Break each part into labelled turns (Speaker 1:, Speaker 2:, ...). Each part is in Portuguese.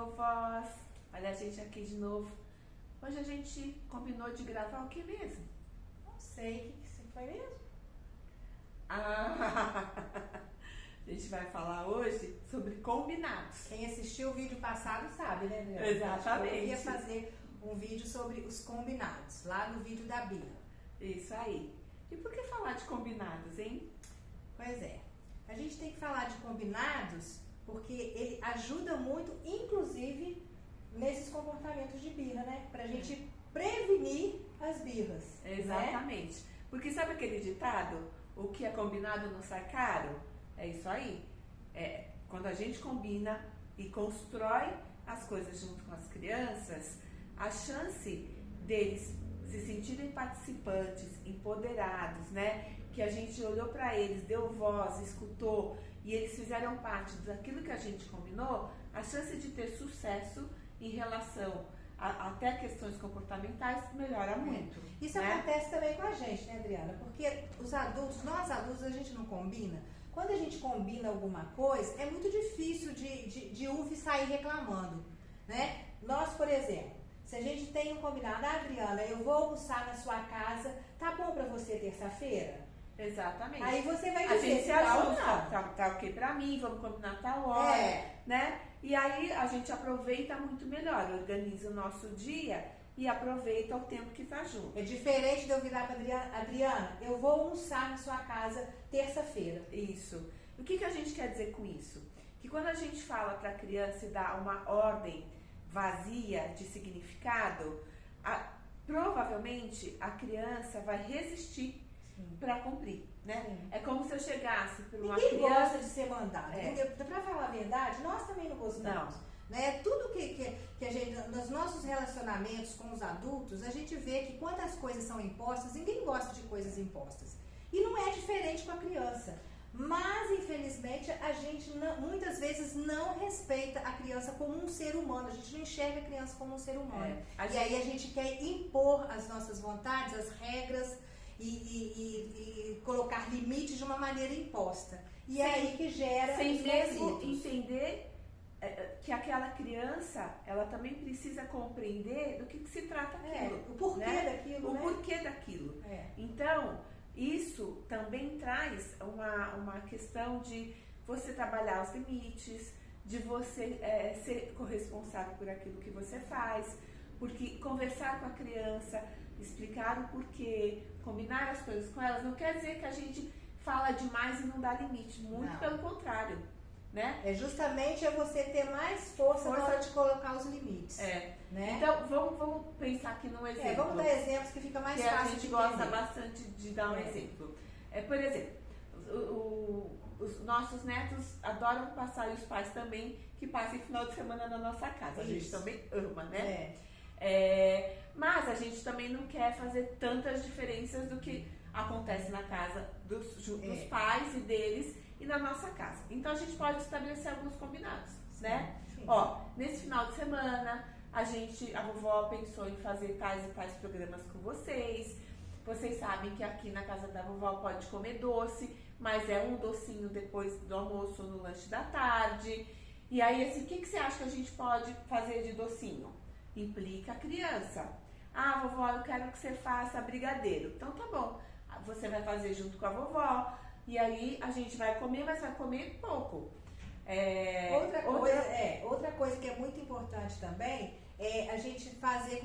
Speaker 1: vovós! Olha a gente aqui de novo. Hoje a gente combinou de gravar o que mesmo?
Speaker 2: Não sei, o que foi mesmo?
Speaker 1: A gente vai falar hoje sobre combinados.
Speaker 2: Quem assistiu o vídeo passado sabe, né, Adriana?
Speaker 1: Exatamente.
Speaker 2: Eu ia fazer um vídeo sobre os combinados, lá no vídeo da Bia.
Speaker 1: Isso aí. E por que falar de combinados, hein?
Speaker 2: Pois é. A gente tem que falar de combinados porque ele ajuda muito, inclusive, nesses comportamentos de birra, né? Pra gente prevenir as birras.
Speaker 1: Exatamente.
Speaker 2: Né?
Speaker 1: Porque sabe aquele ditado? O que é combinado não sai caro? É isso aí. Quando a gente combina e constrói as coisas junto com as crianças, a chance deles se sentirem participantes, empoderados, né? Que a gente olhou para eles, deu voz, escutou e eles fizeram parte daquilo que a gente combinou, a chance de ter sucesso em relação até questões comportamentais melhora muito.
Speaker 2: Isso
Speaker 1: né?
Speaker 2: acontece também com a gente, né, Adriana? Porque nós adultos, a gente não combina. Quando a gente combina alguma coisa, é muito difícil de UV sair reclamando, né? Nós, por exemplo, se a gente tem um combinado, Adriana, eu vou almoçar na sua casa, tá bom pra você terça-feira?
Speaker 1: Exatamente.
Speaker 2: Aí você vai
Speaker 1: a
Speaker 2: dizer,
Speaker 1: gente se ajusta, tá ok pra mim, vamos combinar tal hora, né? E aí a gente aproveita muito melhor, organiza o nosso dia e aproveita o tempo que tá junto.
Speaker 2: É diferente de eu virar pra Adriana, eu vou almoçar na sua casa terça-feira.
Speaker 1: Isso. O que a gente quer dizer com isso? Que quando a gente fala pra criança e dá uma ordem vazia de significado, provavelmente a criança vai resistir para cumprir, né?
Speaker 2: Sim.
Speaker 1: É como se eu chegasse para uma
Speaker 2: Ninguém
Speaker 1: criança...
Speaker 2: gosta de ser mandado. Para falar a verdade, nós também não gostamos. Né? Tudo que a gente, nos nossos relacionamentos com os adultos, a gente vê que quando as coisas são impostas, ninguém gosta de coisas impostas. E não é diferente com a criança. Mas, infelizmente, a gente muitas vezes não respeita a criança como um ser humano. A gente não enxerga a criança como um ser humano. Aí a gente quer impor as nossas vontades, as regras e colocar limites de uma maneira imposta. E é aí que gera
Speaker 1: sem mesmo
Speaker 2: conflitos.
Speaker 1: Entender que aquela criança, ela também precisa compreender do que se trata aquilo.
Speaker 2: O porquê daquilo,
Speaker 1: O
Speaker 2: né?
Speaker 1: porquê daquilo. Então, isso também traz uma questão de você trabalhar os limites, de você ser corresponsável por aquilo que você faz, porque conversar com a criança, explicar o porquê, combinar as coisas com elas, não quer dizer que a gente fala demais e não dá limite, muito pelo contrário, né?
Speaker 2: Justamente você ter mais força na hora de colocar os limites. Né?
Speaker 1: Então, vamos pensar aqui num exemplo.
Speaker 2: Vamos dar exemplos que fica mais fácil de entender.
Speaker 1: A gente gosta bastante de dar um exemplo. Por exemplo, os nossos netos adoram passar, e os pais também, que passem final de semana na nossa casa. A gente também ama, né? Mas a gente também não quer fazer tantas diferenças do que acontece na casa dos pais e deles e na nossa casa. Então a gente pode estabelecer alguns combinados, né?
Speaker 2: Sim.
Speaker 1: Ó, nesse final de semana, a vovó pensou em fazer tais e tais programas com vocês. Vocês sabem que aqui na casa da vovó pode comer doce, mas é um docinho depois do almoço ou no lanche da tarde. E aí, assim, o que você acha que a gente pode fazer de docinho? Implica a criança. Ah, vovó, eu quero que você faça brigadeiro. Então tá bom. Você vai fazer junto com a vovó. E aí a gente vai comer, mas vai comer pouco.
Speaker 2: Outra coisa que é muito importante também é a gente fazer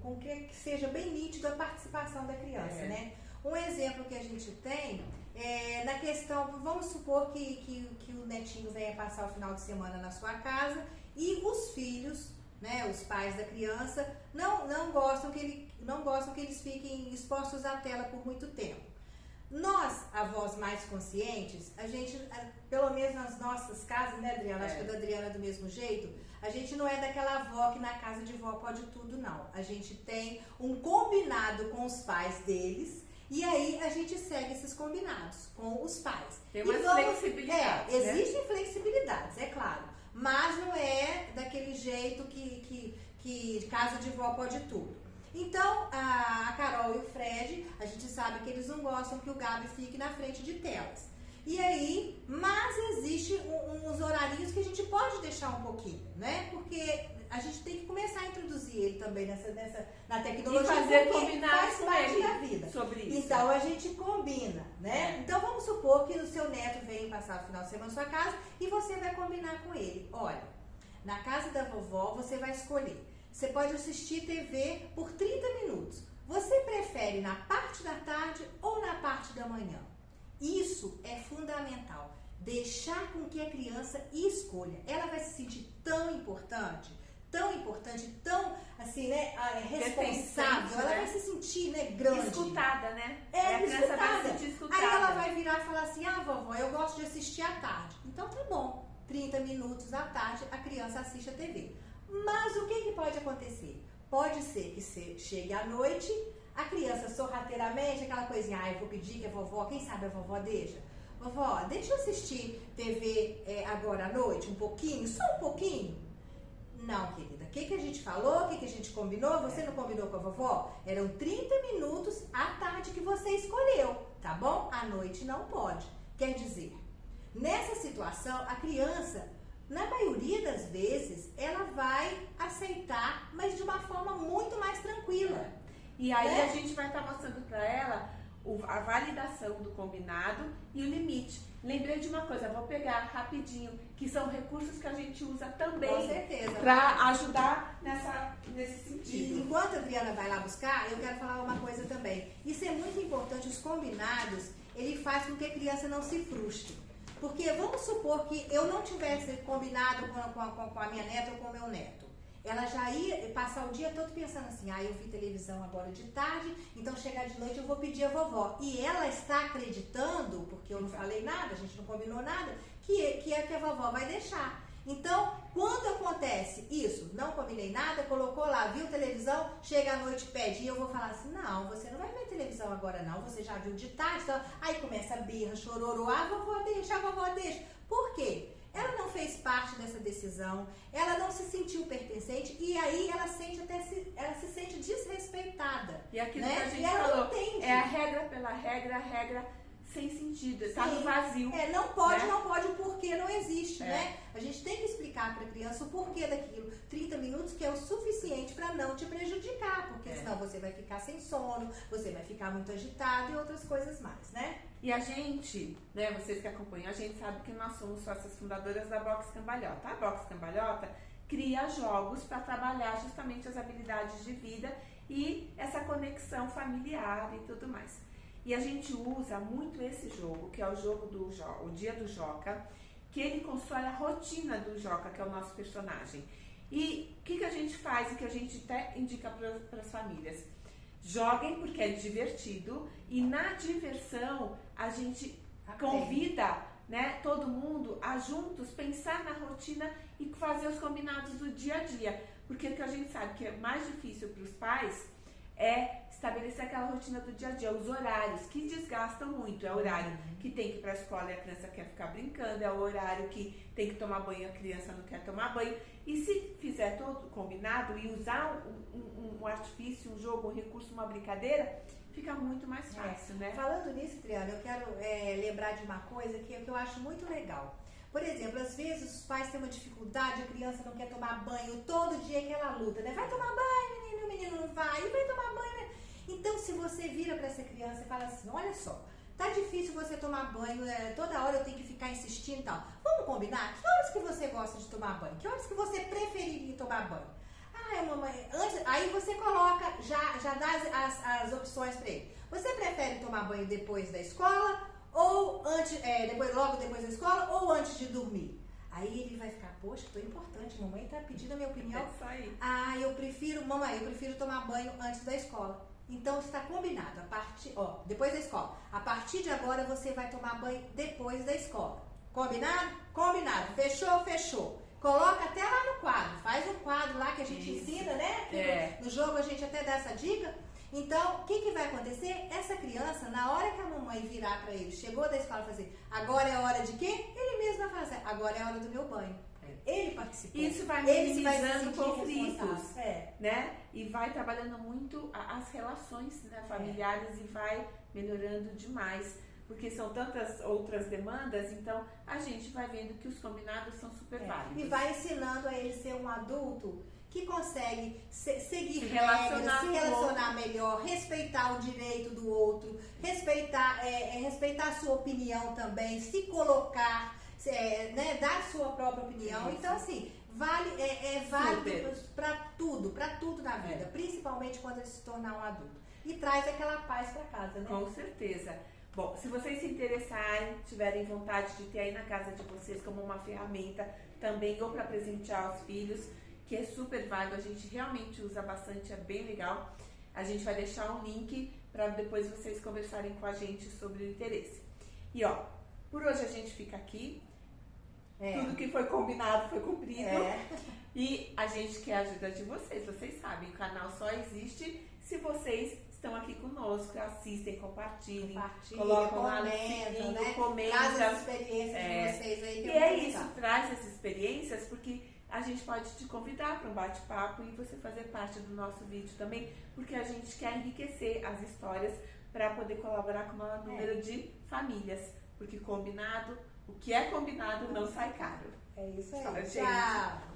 Speaker 2: com que seja bem nítido a participação da criança, né? Um exemplo que a gente tem é na questão, vamos supor que o netinho venha passar o final de semana na sua casa e os filhos, né, os pais da criança, não gostam que eles fiquem expostos à tela por muito tempo. Nós, avós mais conscientes, a gente, pelo menos nas nossas casas, né, Adriana? Acho que a da Adriana é do mesmo jeito. A gente não é daquela avó que na casa de vó pode tudo, não. A gente tem um combinado com os pais deles e aí a gente segue esses combinados com os pais.
Speaker 1: Tem umas flexibilidades, né?
Speaker 2: Existem flexibilidades, é claro. Mas não é daquele jeito que casa de vó pode tudo. Então, a Carol e o Fred, a gente sabe que eles não gostam que o Gabi fique na frente de telas. E aí, mas existe uns horários que a gente pode deixar um pouquinho, né? Porque a gente tem que começar a introduzir ele também na tecnologia.
Speaker 1: E fazer
Speaker 2: porque
Speaker 1: combinar
Speaker 2: faz
Speaker 1: com
Speaker 2: parte
Speaker 1: ele
Speaker 2: da vida.
Speaker 1: sobre isso.
Speaker 2: Então a gente combina, né? Então vamos supor que o seu neto vem passar o final de semana na sua casa e você vai combinar com ele. Olha, na casa da vovó você vai escolher. Você pode assistir TV por 30 minutos. Você prefere na parte da tarde ou na parte da manhã? Isso é fundamental. Deixar com que a criança escolha. Ela vai se sentir tão importante, tão assim, né, responsável. Ela vai se sentir, né, grande.
Speaker 1: Escutada, né?
Speaker 2: A
Speaker 1: criança vai se sentir escutada.
Speaker 2: Aí ela vai virar e falar assim, vovó, eu gosto de assistir à tarde. Então tá bom, 30 minutos à tarde a criança assiste a TV. Mas o que pode acontecer? Pode ser que você chegue à noite, a criança sorrateiramente, aquela coisinha, eu vou pedir que a vovó, quem sabe a vovó deixa? Vovó, deixa eu assistir TV agora à noite, um pouquinho, só um pouquinho? Não, querida, o que a gente falou, o que a gente combinou? Você não combinou com a vovó? Eram 30 minutos à tarde que você escolheu, tá bom? À noite não pode. Quer dizer, nessa situação, a criança, na maioria das vezes, ela vai aceitar, mas de uma forma muito mais tranquila.
Speaker 1: E aí a gente vai estar mostrando para ela a validação do combinado e o limite. Lembrei de uma coisa, vou pegar rapidinho, que são recursos que a gente usa também para ajudar nesse sentido.
Speaker 2: E enquanto a Adriana vai lá buscar, eu quero falar uma coisa também. Isso é muito importante, os combinados, ele faz com que a criança não se frustre. Porque vamos supor que eu não tivesse combinado com a minha neta ou com o meu neto. Ela já ia passar o dia todo pensando assim, eu vi televisão agora de tarde, então chegar de noite eu vou pedir a vovó. E ela está acreditando, porque eu não falei nada, a gente não combinou nada, que a vovó vai deixar. Então, quando acontece isso, não combinei nada, colocou lá, viu televisão, chega à noite, pede, e eu vou falar assim, não, você não vai ver televisão agora não, você já viu de tarde, então, aí começa a birra, chororô, a vovó deixa. Por quê? Ela não fez parte dessa decisão, ela não se sentiu pertencente e aí ela se sente desrespeitada.
Speaker 1: E aquilo
Speaker 2: né?
Speaker 1: que a gente
Speaker 2: ela
Speaker 1: falou,
Speaker 2: não entende.
Speaker 1: é a regra pela regra, a regra sem sentido, está no vazio.
Speaker 2: Não pode, o porquê não existe, né? A gente tem que explicar para a criança o porquê daquilo. 30 minutos que é o suficiente para não te prejudicar, porque senão você vai ficar sem sono, você vai ficar muito agitado e outras coisas mais, né?
Speaker 1: E a gente, né, vocês que acompanham, a gente sabe que nós somos sócias fundadoras da Box Cambalhota. A Box Cambalhota cria jogos para trabalhar justamente as habilidades de vida e essa conexão familiar e tudo mais. E a gente usa muito esse jogo, que é o jogo o Dia do Joca, que ele constrói a rotina do Joca, que é o nosso personagem. E o que a gente faz e que a gente até indica para as famílias? Joguem porque é divertido e na diversão a gente convida, né, todo mundo a juntos pensar na rotina e fazer os combinados do dia a dia. Porque o que a gente sabe que é mais difícil para os pais é estabelecer aquela rotina do dia a dia, os horários que desgastam muito. É o horário que tem que ir para a escola e a criança quer ficar brincando, é o horário que tem que tomar banho e a criança não quer tomar banho. E se fizer todo combinado e usar um artifício, um jogo, um recurso, uma brincadeira, fica muito mais fácil, né?
Speaker 2: Falando nisso, Triana, eu quero lembrar de uma coisa que eu acho muito legal. Por exemplo, às vezes os pais têm uma dificuldade, a criança não quer tomar banho, todo dia aquela luta, né? Vai tomar banho, menino, o menino não vai, e vai tomar banho, né? Então, se você vira para essa criança e fala assim, olha só, tá difícil você tomar banho, toda hora eu tenho que ficar insistindo e tal. Vamos combinar? Que horas que você gosta de tomar banho? Que horas que você preferiria tomar banho? Mamãe, aí você coloca, já dá as opções para ele. Você prefere tomar banho depois da escola, ou logo depois da escola, ou antes de dormir? Aí ele vai ficar, poxa, tô importante, mamãe tá pedindo a minha opinião.
Speaker 1: É isso aí.
Speaker 2: Mamãe, eu prefiro tomar banho antes da escola. Então está combinado, depois da escola. A partir de agora você vai tomar banho depois da escola. Combinado? Combinado. Fechou. Coloca até lá no quadro. Faz um quadro lá que a gente ensina, né? No jogo a gente até dá essa dica. Então, o que vai acontecer? Essa criança, na hora que a mamãe virar para ele, chegou da escola e fazer, agora é a hora de quê? Ele mesmo vai fazer, agora é a hora do meu banho. Ele participou.
Speaker 1: Isso vai minimizando conflitos, né? E vai trabalhando muito as relações, né, familiares e vai melhorando demais porque são tantas outras demandas, então a gente vai vendo que os combinados são super válidos.
Speaker 2: E vai ensinando a ele ser um adulto que consegue seguir
Speaker 1: se
Speaker 2: regras, se relacionar melhor, respeitar o direito do outro, respeitar a sua opinião também, se colocar, né, dar sua própria opinião. Então, assim, é válido para tudo na vida, principalmente quando ele se tornar um adulto. E traz aquela paz para casa, né?
Speaker 1: Com certeza. Bom, se vocês se interessarem, tiverem vontade de ter aí na casa de vocês como uma ferramenta também, ou para presentear os filhos, que é super válido, a gente realmente usa bastante, é bem legal. A gente vai deixar um link para depois vocês conversarem com a gente sobre o interesse. E ó, por hoje a gente fica aqui. Tudo que foi combinado foi cumprido. E a gente quer a ajuda de vocês. Vocês sabem, o canal só existe se vocês estão aqui conosco, assistem, compartilhem, colocam lá no sininho,
Speaker 2: né?
Speaker 1: comentam.
Speaker 2: Traz as experiências de vocês aí.
Speaker 1: E é isso, traz essas experiências, porque a gente pode te convidar para um bate-papo e você fazer parte do nosso vídeo também, porque a gente quer enriquecer as histórias para poder colaborar com o maior número de famílias, porque combinado, o que é combinado não sai caro.
Speaker 2: É isso aí.
Speaker 1: Tchau, gente.